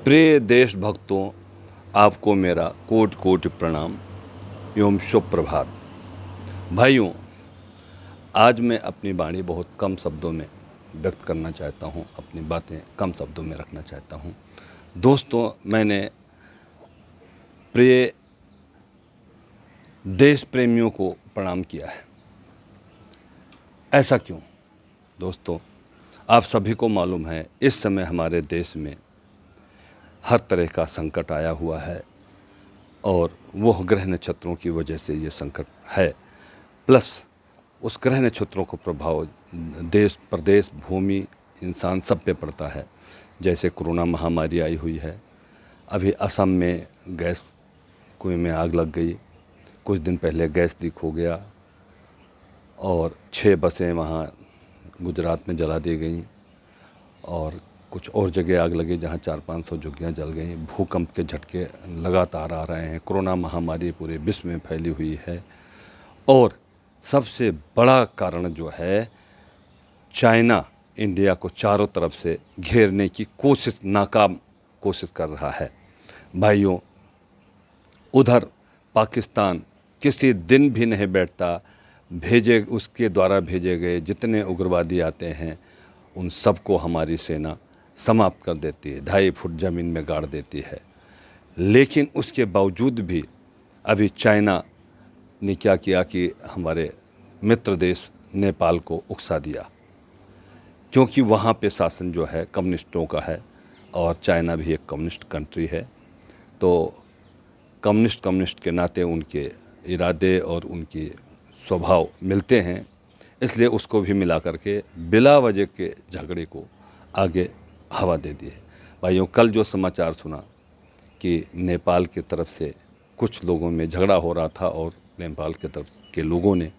प्रिय देशभक्तों, आपको मेरा कोटि कोटि प्रणाम एवं शुभ प्रभात। भाइयों, आज मैं अपनी वाणी बहुत कम शब्दों में व्यक्त करना चाहता हूँ, अपनी बातें कम शब्दों में रखना चाहता हूँ। दोस्तों, मैंने प्रिय देश प्रेमियों को प्रणाम किया है। ऐसा क्यों? दोस्तों, आप सभी को मालूम है इस समय हमारे देश में हर तरह का संकट आया हुआ है और वह ग्रह नक्षत्रों की वजह से ये संकट है, प्लस उस ग्रह नक्षत्रों को प्रभाव देश, प्रदेश, भूमि, इंसान सब पे पड़ता है। जैसे कोरोना महामारी आई हुई है, अभी असम में गैस कुएं में आग लग गई, कुछ दिन पहले गैस लीक हो गया और 6 बसें वहाँ गुजरात में जला दी गई और कुछ और जगह आग लगी जहाँ 400-500 झुग्गियाँ जल गई। भूकंप के झटके लगातार आ रहे हैं। कोरोना महामारी पूरे विश्व में फैली हुई है और सबसे बड़ा कारण जो है, चाइना इंडिया को चारों तरफ से घेरने की नाकाम कोशिश कर रहा है। भाइयों, उधर पाकिस्तान किसी दिन भी नहीं बैठता, उसके द्वारा भेजे गए जितने उग्रवादी आते हैं उन सबको हमारी सेना समाप्त कर देती है, 2.5 फुट ज़मीन में गाड़ देती है। लेकिन उसके बावजूद भी अभी चाइना ने क्या किया कि हमारे मित्र देश नेपाल को उकसा दिया, क्योंकि वहाँ पे शासन जो है कम्युनिस्टों का है और चाइना भी एक कम्युनिस्ट कंट्री है। तो कम्युनिस्ट के नाते उनके इरादे और उनके स्वभाव मिलते हैं, इसलिए उसको भी मिला करके बिला वजह के झगड़े को आगे हवा दे दी है। भाइयों, कल जो समाचार सुना कि नेपाल की तरफ से कुछ लोगों में झगड़ा हो रहा था और नेपाल की तरफ के लोगों ने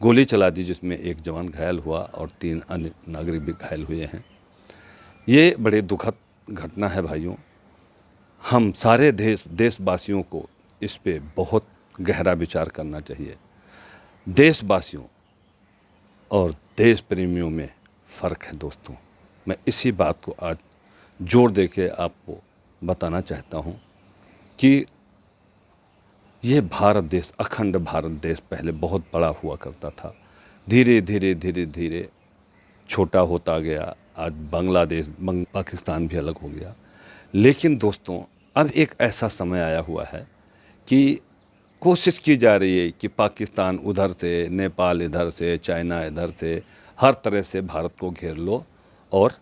गोली चला दी, जिसमें एक जवान घायल हुआ और 3 अन्य नागरिक भी घायल हुए हैं। ये बड़े दुखद घटना है भाइयों। हम सारे देशवासियों को इस पे बहुत गहरा विचार करना चाहिए। देशवासियों और देश प्रेमियों में फ़र्क है दोस्तों। मैं इसी बात को आज जोर दे के आपको बताना चाहता हूँ कि ये भारत देश, अखंड भारत देश पहले बहुत बड़ा हुआ करता था, धीरे धीरे छोटा होता गया। आज बांग्लादेश, पाकिस्तान भी अलग हो गया। लेकिन दोस्तों, अब एक ऐसा समय आया हुआ है कि कोशिश की जा रही है कि पाकिस्तान उधर से, नेपाल इधर से, चाइना इधर से, हर तरह से भारत को घेर लो और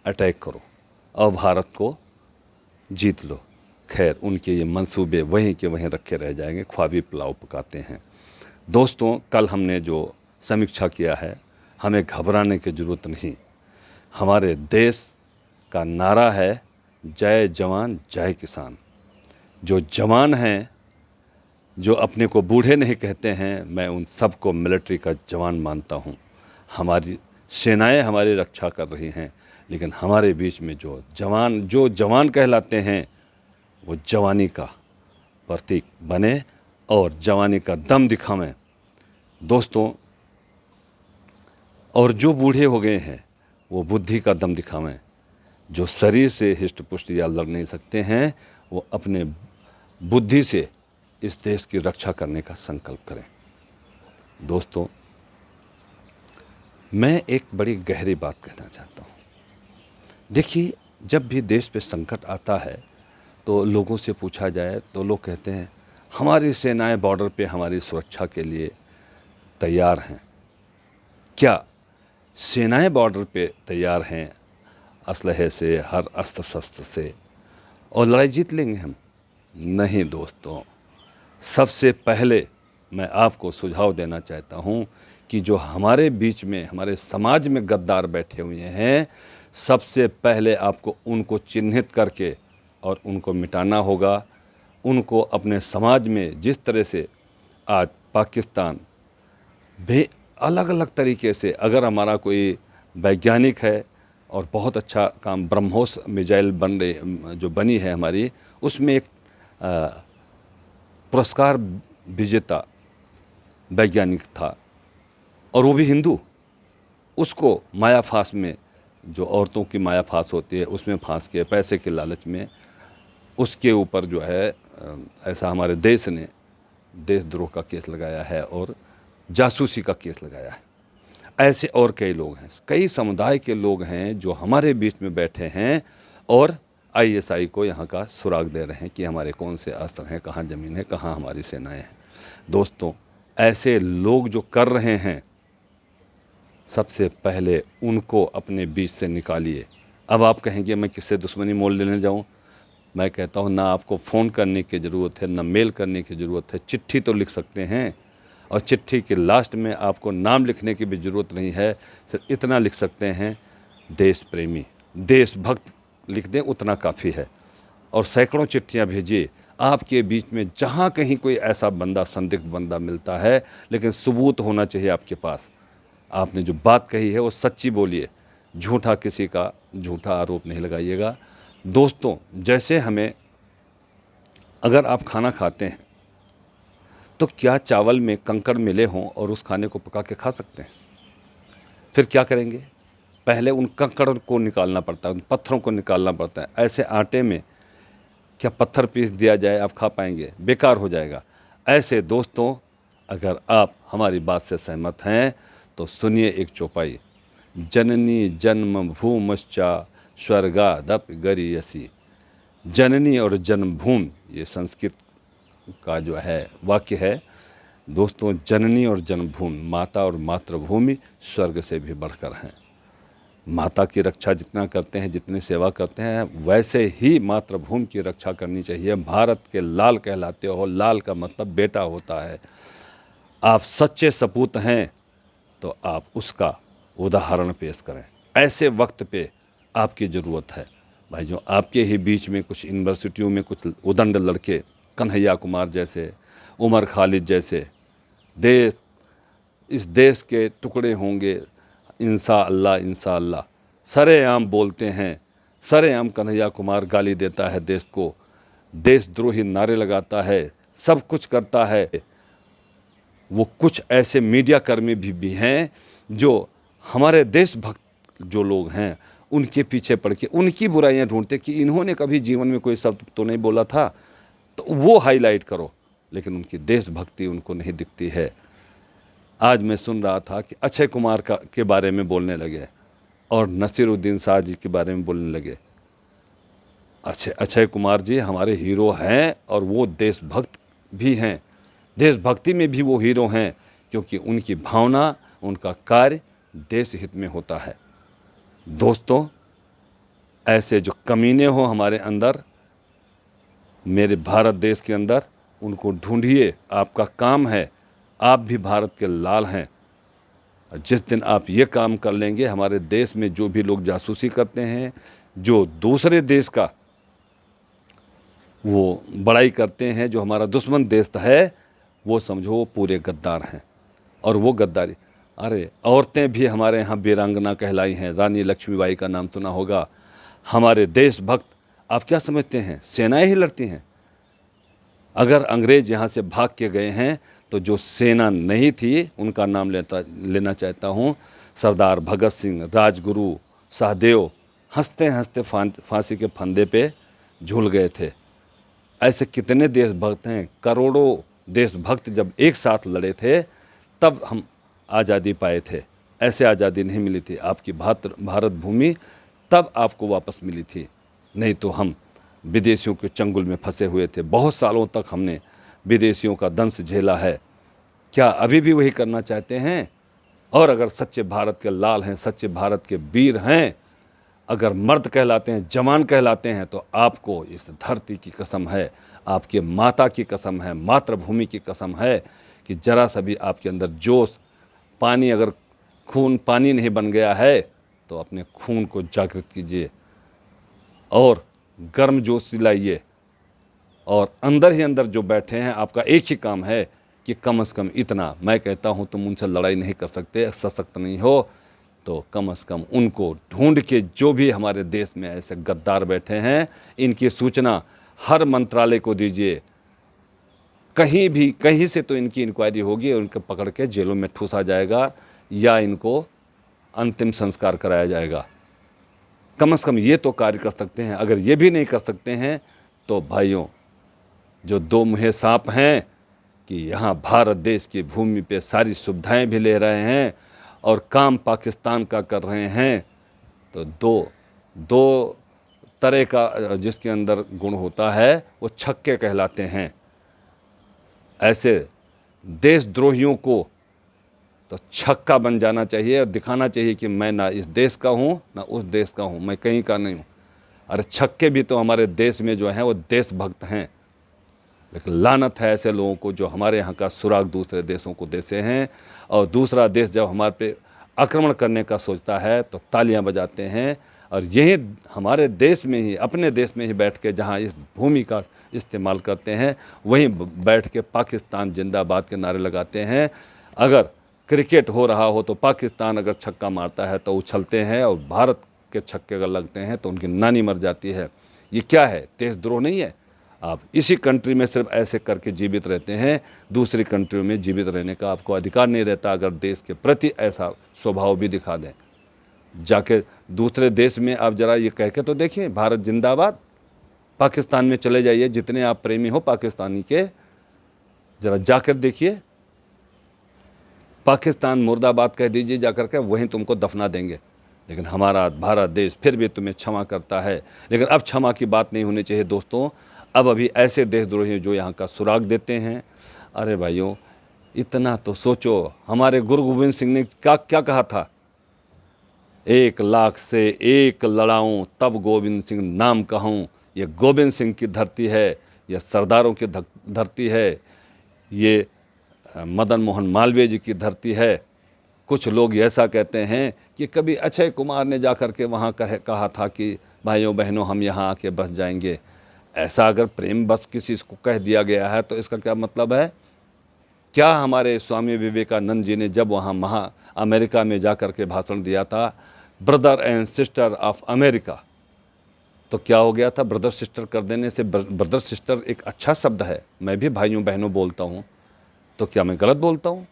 अटैक करो और भारत को जीत लो। खैर, उनके ये मंसूबे वहीं के वहीं रखे रह जाएंगे, ख्वाबी पुलाव पकाते हैं। दोस्तों, कल हमने जो समीक्षा किया है, हमें घबराने की ज़रूरत नहीं। हमारे देश का नारा है, जय जवान जय किसान। जो जवान हैं, जो अपने को बूढ़े नहीं कहते हैं, मैं उन सबको मिलिट्री का जवान मानता हूं। हमारी सेनाएं हमारी रक्षा कर रही हैं, लेकिन हमारे बीच में जो जवान कहलाते हैं, वो जवानी का प्रतीक बने और जवानी का दम दिखावें दोस्तों। और जो बूढ़े हो गए हैं, वो बुद्धि का दम दिखावें। जो शरीर से हिष्ट पुष्ट या लड़ नहीं सकते हैं, वो अपने बुद्धि से इस देश की रक्षा करने का संकल्प करें। दोस्तों, मैं एक बड़ी गहरी बात कहना चाहता हूँ। देखिए, जब भी देश पे संकट आता है तो लोगों से पूछा जाए तो लोग कहते हैं हमारी सेनाएं बॉर्डर पे हमारी सुरक्षा के लिए तैयार हैं। क्या सेनाएं बॉर्डर पे तैयार हैं असलहे से, हर अस्त्र शस्त्र से, और लड़ाई जीत लेंगे हम? नहीं दोस्तों। सबसे पहले मैं आपको सुझाव देना चाहता हूं कि जो हमारे बीच में, हमारे समाज में गद्दार बैठे हुए हैं, सबसे पहले आपको उनको चिन्हित करके और उनको मिटाना होगा। उनको अपने समाज में, जिस तरह से आज पाकिस्तान भी अलग अलग तरीके से, अगर हमारा कोई वैज्ञानिक है और बहुत अच्छा काम, ब्रह्मोस मिसाइल जो बनी है हमारी, उसमें एक पुरस्कार विजेता वैज्ञानिक था और वो भी हिंदू, उसको मायाफास में जो औरतों की माया फांस होती है उसमें फांस के पैसे के लालच में उसके ऊपर जो है ऐसा हमारे देश ने देशद्रोह का केस लगाया है और जासूसी का केस लगाया है। ऐसे और कई लोग हैं, कई समुदाय के लोग हैं जो हमारे बीच में बैठे हैं और आईएसआई को यहाँ का सुराग दे रहे हैं कि हमारे कौन से अस्त्र हैं, कहाँ ज़मीन है, कहाँ हमारी सेनाएं हैं। दोस्तों, ऐसे लोग जो कर रहे हैं, सबसे पहले उनको अपने बीच से निकालिए। अब आप कहेंगे मैं किससे दुश्मनी मोल लेने जाऊं? मैं कहता हूं ना आपको फ़ोन करने की ज़रूरत है, ना मेल करने की ज़रूरत है, चिट्ठी तो लिख सकते हैं और चिट्ठी के लास्ट में आपको नाम लिखने की भी ज़रूरत नहीं है। सिर्फ इतना लिख सकते हैं, देश प्रेमी, देशभक्त लिख दें, उतना काफ़ी है। और सैकड़ों चिट्ठियाँ भेजिए। आपके बीच में जहाँ कहीं कोई ऐसा बंदा, संदिग्ध बंदा मिलता है, लेकिन सबूत होना चाहिए आपके पास। आपने जो बात कही है वो सच्ची बोलिए, झूठा किसी का झूठा आरोप नहीं लगाइएगा। दोस्तों, जैसे हमें, अगर आप खाना खाते हैं तो क्या चावल में कंकड़ मिले हों और उस खाने को पका के खा सकते हैं? फिर क्या करेंगे? पहले उन कंकड़ को निकालना पड़ता है, उन पत्थरों को निकालना पड़ता है। ऐसे आटे में क्या पत्थर पीस दिया जाए आप खा पाएंगे? बेकार हो जाएगा। ऐसे दोस्तों, अगर आप हमारी बात से सहमत हैं तो सुनिए एक चौपाई। जननी जन्म भूमश्चा स्वर्गादप गरीयसी। जननी और जन्मभूमि, ये संस्कृत का जो है वाक्य है। दोस्तों, जननी और जन्मभूमि, माता और मातृभूमि स्वर्ग से भी बढ़कर हैं। माता की रक्षा जितना करते हैं, जितनी सेवा करते हैं, वैसे ही मातृभूमि की रक्षा करनी चाहिए। भारत के लाल कहलाते हो, लाल का मतलब बेटा होता है। आप सच्चे सपूत हैं तो आप उसका उदाहरण पेश करें। ऐसे वक्त पे आपकी ज़रूरत है। भाई, जो आपके ही बीच में कुछ यूनिवर्सिटियों में कुछ उदंड लड़के, कन्हैया कुमार जैसे, उमर खालिद जैसे, इस देश के टुकड़े होंगे, इंशाअल्लाह इंशाअल्लाह, सरेआम बोलते हैं। सरेआम कन्हैया कुमार गाली देता है देश को, देशद्रोही नारे लगाता है, सब कुछ करता है। वो कुछ ऐसे मीडिया कर्मी भी हैं जो हमारे देशभक्त जो लोग हैं उनके पीछे पड़ के उनकी बुराइयां ढूंढते कि इन्होंने कभी जीवन में कोई शब्द तो नहीं बोला था, तो वो हाईलाइट करो, लेकिन उनकी देशभक्ति उनको नहीं दिखती है। आज मैं सुन रहा था कि अक्षय कुमार के बारे में बोलने लगे और नसीरुद्दीन शाह जी के बारे में बोलने लगे। अक्षय कुमार जी हमारे हीरो हैं और वो देशभक्त भी हैं। देशभक्ति में भी वो हीरो हैं क्योंकि उनकी भावना, उनका कार्य देश हित में होता है। दोस्तों, ऐसे जो कमीने हो हमारे अंदर, मेरे भारत देश के अंदर, उनको ढूंढिए। आपका काम है, आप भी भारत के लाल हैं। जिस दिन आप ये काम कर लेंगे, हमारे देश में जो भी लोग जासूसी करते हैं, जो दूसरे देश का वो बड़ाई करते हैं, जो हमारा दुश्मन देश है, वो समझो वो पूरे गद्दार हैं। और वो गद्दारी, अरे औरतें भी हमारे यहाँ वीरांगना कहलाई हैं। रानी लक्ष्मीबाई का नाम सुना होगा। हमारे देशभक्त, आप क्या समझते हैं सेनाएं ही लड़ती हैं? अगर अंग्रेज़ यहाँ से भाग के गए हैं तो जो सेना नहीं थी उनका नाम लेना चाहता हूँ। सरदार भगत सिंह, राजगुरु, सहदेव हंसते हंसते फांसी के फंदे पे झूल गए थे। ऐसे कितने देशभक्त हैं। करोड़ों देशभक्त जब एक साथ लड़े थे तब हम आज़ादी पाए थे। ऐसे आज़ादी नहीं मिली थी। आपकी भारत भूमि तब आपको वापस मिली थी, नहीं तो हम विदेशियों के चंगुल में फंसे हुए थे। बहुत सालों तक हमने विदेशियों का दंश झेला है। क्या अभी भी वही करना चाहते हैं? और अगर सच्चे भारत के लाल हैं, सच्चे भारत के वीर हैं, अगर मर्द कहलाते हैं, जवान कहलाते हैं, तो आपको इस धरती की कसम है, आपके माता की कसम है, मातृभूमि की कसम है कि जरा सा भी आपके अंदर जोश, पानी, अगर खून पानी नहीं बन गया है तो अपने खून को जागृत कीजिए और गर्म जोश दिलाइए। और अंदर ही अंदर जो बैठे हैं, आपका एक ही काम है कि कम से कम इतना, मैं कहता हूं तुम उनसे लड़ाई नहीं कर सकते, सशक्त नहीं हो, तो कम से कम उनको ढूंढ के, जो भी हमारे देश में ऐसे गद्दार बैठे हैं, इनकी सूचना हर मंत्रालय को दीजिए। कहीं भी, कहीं से तो इनकी इंक्वायरी होगी और इनको पकड़ के जेलों में ठूसा जाएगा या इनको अंतिम संस्कार कराया जाएगा। कम से कम ये तो कार्य कर सकते हैं। अगर ये भी नहीं कर सकते हैं तो भाइयों, जो दो मुँहे सांप हैं कि यहाँ भारत देश की भूमि पे सारी सुविधाएं भी ले रहे हैं और काम पाकिस्तान का कर रहे हैं, तो दो दो तरह का जिसके अंदर गुण होता है वो छक्के कहलाते हैं। ऐसे देशद्रोहियों को तो छक्का बन जाना चाहिए और दिखाना चाहिए कि मैं ना इस देश का हूँ ना उस देश का हूँ, मैं कहीं का नहीं हूँ। अरे छक्के भी तो हमारे देश में जो हैं वो देशभक्त हैं, लेकिन लानत है ऐसे लोगों को जो हमारे यहाँ का सुराग दूसरे देशों को देते हैं, और दूसरा देश जब हमारे पे आक्रमण करने का सोचता है तो तालियां बजाते हैं। और यही हमारे देश में ही, अपने देश में ही बैठ के जहाँ इस भूमि का इस्तेमाल करते हैं, वहीं बैठ के पाकिस्तान जिंदाबाद के नारे लगाते हैं। अगर क्रिकेट हो रहा हो तो पाकिस्तान अगर छक्का मारता है तो उछलते हैं, और भारत के छक्के अगर लगते हैं तो उनकी नानी मर जाती है। ये क्या है? देशद्रोह नहीं है? आप इसी कंट्री में सिर्फ ऐसे करके जीवित रहते हैं, दूसरी कंट्रियों में जीवित रहने का आपको अधिकार नहीं रहता। अगर देश के प्रति ऐसा स्वभाव भी दिखा दें, जाके दूसरे देश में आप जरा ये कह के तो देखिए भारत जिंदाबाद। पाकिस्तान में चले जाइए, जितने आप प्रेमी हो पाकिस्तानी के, जरा जाकर देखिए, पाकिस्तान मुर्दाबाद कह दीजिए जाकर के, वहीं तुमको दफना देंगे। लेकिन हमारा भारत देश फिर भी तुम्हें क्षमा करता है। लेकिन अब क्षमा की बात नहीं होनी चाहिए दोस्तों। अब अभी ऐसे देशद्रोही जो यहाँ का सुराग देते हैं, अरे भाइयों इतना तो सोचो, हमारे गुरु गोविंद सिंह ने क्या क्या कहा था? 1,00,000 से एक लड़ाऊं तब गोविंद सिंह नाम कहूँ। ये गोविंद सिंह की धरती है, यह सरदारों की धरती है, ये मदन मोहन मालवीय जी की धरती है। कुछ लोग ऐसा कहते हैं कि कभी अक्षय कुमार ने जाकर के वहाँ कहा था कि भाइयों बहनों हम यहाँ आके बस जाएंगे। ऐसा अगर प्रेम बस किसी को कह दिया गया है तो इसका क्या मतलब है? क्या हमारे स्वामी विवेकानंद जी ने जब वहाँ अमेरिका में जाकर के भाषण दिया था, brother and sister of America, तो क्या हो गया था? ब्रदर सिस्टर कर देने से, ब्रदर सिस्टर एक अच्छा शब्द है, मैं भी भाइयों बहनों बोलता हूँ, तो क्या मैं गलत बोलता हूँ?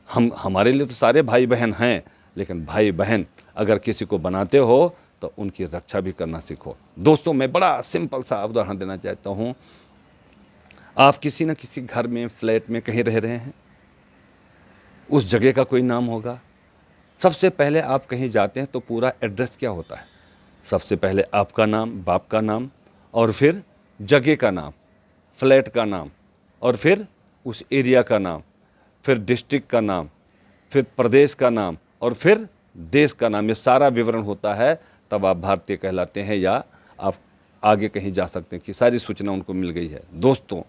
हमारे लिए तो सारे भाई बहन हैं, लेकिन भाई बहन अगर किसी को बनाते हो तो उनकी रक्षा भी करना सीखो। दोस्तों मैं बड़ा सिंपल सा उदाहरण देना चाहता हूँ। आप किसी न किसी घर में, फ्लैट में कहीं रह रहे हैं, उस जगह का कोई नाम होगा। सबसे पहले आप कहीं जाते हैं तो पूरा एड्रेस क्या होता है? सबसे पहले आपका नाम, बाप का नाम, और फिर जगह का नाम, फ्लैट का नाम, और फिर उस एरिया का नाम, फिर डिस्ट्रिक्ट का नाम, फिर प्रदेश का नाम, और फिर देश का नाम। ये सारा विवरण होता है, तब आप भारतीय कहलाते हैं, या आप आगे कहीं जा सकते हैं कि सारी सूचना उनको मिल गई है। दोस्तों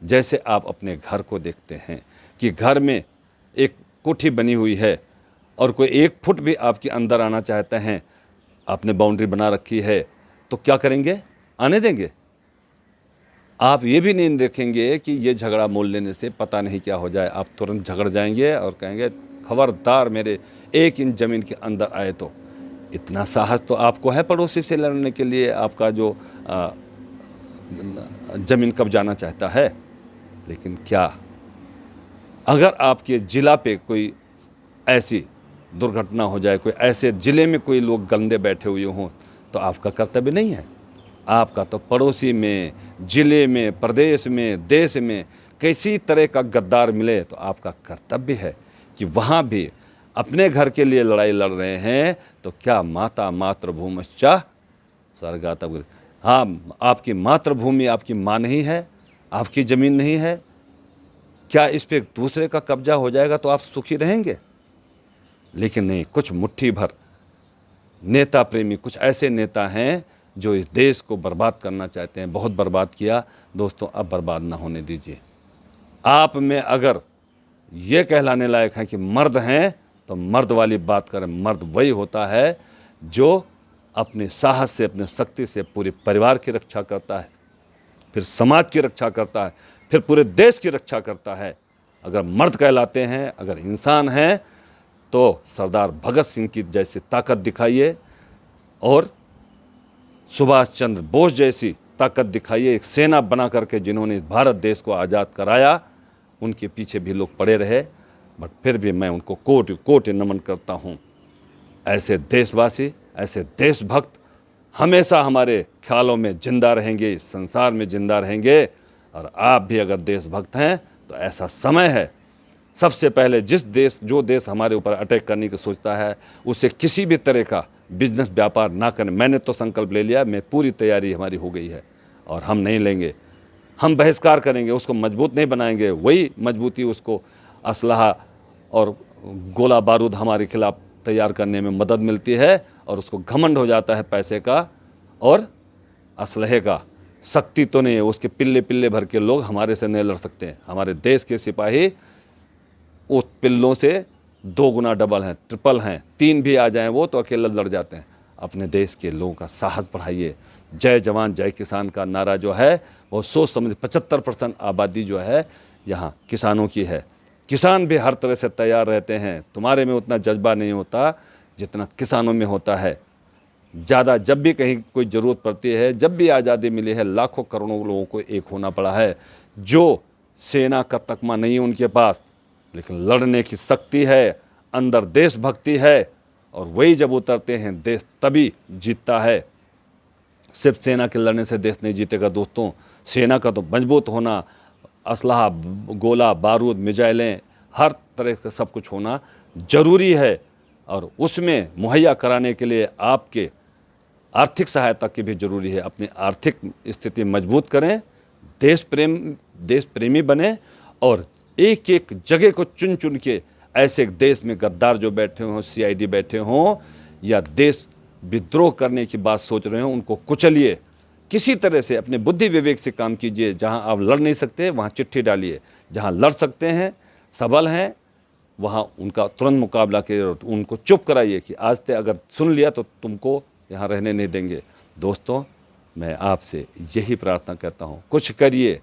जैसे आप अपने घर को देखते हैं कि घर में एक कोठी बनी हुई है और कोई 1 फुट भी आपके अंदर आना चाहते हैं, आपने बाउंड्री बना रखी है, तो क्या करेंगे? आने देंगे? आप ये भी नहीं देखेंगे कि ये झगड़ा मोल लेने से पता नहीं क्या हो जाए, आप तुरंत झगड़ जाएंगे और कहेंगे खबरदार मेरे 1 इंच ज़मीन के अंदर आए तो। इतना साहस तो आपको है पड़ोसी से लड़ने के लिए, आपका जो ज़मीन कब्जाना चाहता है। लेकिन क्या अगर आपके ज़िला पे कोई ऐसी दुर्घटना हो जाए, कोई ऐसे ज़िले में कोई लोग गंदे बैठे हुए हों, तो आपका कर्तव्य नहीं है? आपका तो पड़ोसी में, ज़िले में, प्रदेश में, देश में किसी तरह का गद्दार मिले तो आपका कर्तव्य है कि वहाँ भी अपने घर के लिए लड़ाई लड़ रहे हैं। तो क्या माता मातृभूमिश्च स्वर्गात्। हाँ, आपकी मातृभूमि आपकी माँ नहीं है, आपकी ज़मीन नहीं है, क्या इस पे दूसरे का कब्जा हो जाएगा तो आप सुखी रहेंगे? लेकिन नहीं, कुछ मुट्ठी भर नेता प्रेमी, कुछ ऐसे नेता हैं जो इस देश को बर्बाद करना चाहते हैं। बहुत बर्बाद किया दोस्तों, अब बर्बाद ना होने दीजिए। आप में अगर ये कहलाने लायक है कि मर्द हैं तो मर्द वाली बात करें। मर्द वही होता है जो अपने साहस से, अपने शक्ति से पूरे परिवार की रक्षा करता है, फिर समाज की रक्षा करता है, फिर पूरे देश की रक्षा करता है। अगर मर्द कहलाते हैं, अगर इंसान हैं, तो सरदार भगत सिंह की जैसी ताकत दिखाइए और सुभाष चंद्र बोस जैसी ताकत दिखाइए। एक सेना बना करके जिन्होंने भारत देश को आज़ाद कराया, उनके पीछे भी लोग पड़े रहे, बट फिर भी मैं उनको कोटि कोटि नमन करता हूँ। ऐसे देशवासी ऐसे देशभक्त हमेशा हमारे ख्यालों में जिंदा रहेंगे, इस संसार में जिंदा रहेंगे। और आप भी अगर देशभक्त हैं तो ऐसा समय है, सबसे पहले जो देश हमारे ऊपर अटैक करने की सोचता है उसे किसी भी तरह का बिजनेस व्यापार ना करें। मैंने तो संकल्प ले लिया, मैं पूरी तैयारी हमारी हो गई है और हम नहीं लेंगे। हम बहिष्कार करेंगे, उसको मजबूत नहीं बनाएंगे। वही मजबूती उसको असलहा और गोला बारूद हमारे खिलाफ तैयार करने में मदद मिलती है और उसको घमंड हो जाता है पैसे का और असलहे का। शक्ति तो नहीं है, उसके पिल्ले पिल्ले भर के लोग हमारे से नहीं लड़ सकते हैं। हमारे देश के सिपाही उस पिल्लों से 2 गुना डबल हैं, ट्रिपल हैं। 3 भी आ जाएं वो तो अकेला लड़ जाते हैं। अपने देश के लोगों का साहस बढ़ाइए। जय जवान जय किसान का नारा जो है वो सोच समझ 75% आबादी जो है यहाँ किसानों की है। किसान भी हर तरह से तैयार रहते हैं। तुम्हारे में उतना जज्बा नहीं होता जितना किसानों में होता है। ज़्यादा जब भी कहीं कोई ज़रूरत पड़ती है, जब भी आज़ादी मिली है, लाखों करोड़ों लोगों को एक होना पड़ा है। जो सेना का तकमा नहीं है उनके पास, लेकिन लड़ने की शक्ति है, अंदर देशभक्ति है और वही जब उतरते हैं देश तभी जीतता है। सिर्फ सेना के लड़ने से देश नहीं जीतेगा दोस्तों। सेना का तो मजबूत होना, असलहा, गोला बारूद, मिसाइलें, हर तरह का सब कुछ होना ज़रूरी है और उसमें मुहैया कराने के लिए आपके आर्थिक सहायता की भी ज़रूरी है। अपनी आर्थिक स्थिति मजबूत करें, देश प्रेमी बने और एक एक जगह को चुन चुन के ऐसे देश में गद्दार जो बैठे हों, CID बैठे हों या देश विद्रोह करने की बात सोच रहे हों, उनको कुचलिए। किसी तरह से अपने बुद्धि विवेक से काम कीजिए। जहां आप लड़ नहीं सकते वहां चिट्ठी डालिए, जहां लड़ सकते हैं, सबल हैं, वहां उनका तुरंत मुकाबला करिए, उनको चुप कराइए कि आज से अगर सुन लिया तो तुमको यहाँ रहने नहीं देंगे। दोस्तों, मैं आपसे यही प्रार्थना करता हूँ, कुछ करिए।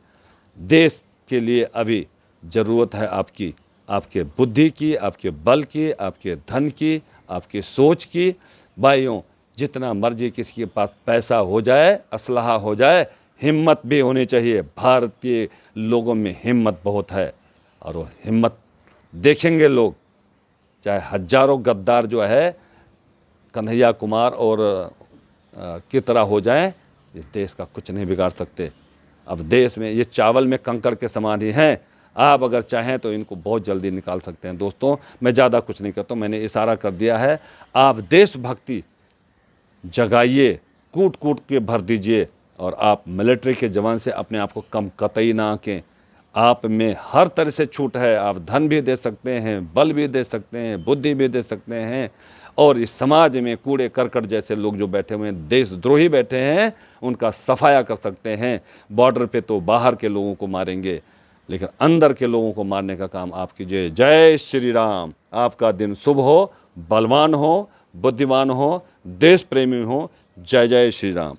देश के लिए अभी ज़रूरत है आपके बुद्धि की, आपके बल की, आपके धन की, आपकी सोच की। भाइयों, जितना मर्जी किसी के पास पैसा हो जाए, असलहा हो जाए, हिम्मत भी होनी चाहिए। भारतीय लोगों में हिम्मत बहुत है और वो हिम्मत देखेंगे लोग। चाहे हजारों गद्दार जो है कन्हैया कुमार और की तरह हो जाएं, इस देश का कुछ नहीं बिगाड़ सकते। अब देश में ये चावल में कंकड़ के समान ही हैं। आप अगर चाहें तो इनको बहुत जल्दी निकाल सकते हैं। दोस्तों, मैं ज़्यादा कुछ नहीं करता हूँ, मैंने इशारा कर दिया है। आप देशभक्ति जगाइए, कूट कूट के भर दीजिए और आप मिलिट्री के जवान से अपने आप को कम कतई ना आंकें। आप में हर तरह से छूट है। आप धन भी दे सकते हैं, बल भी दे सकते हैं, बुद्धि भी दे सकते हैं और इस समाज में कूड़े करकट जैसे लोग जो बैठे हुए हैं, देशद्रोही बैठे हैं, उनका सफाया कर सकते हैं। बॉर्डर पे तो बाहर के लोगों को मारेंगे, लेकिन अंदर के लोगों को मारने का काम आप कीजिए। जय श्री राम। आपका दिन शुभ हो, बलवान हो, बुद्धिमान हो, देश प्रेमी हो। जय जय श्री राम।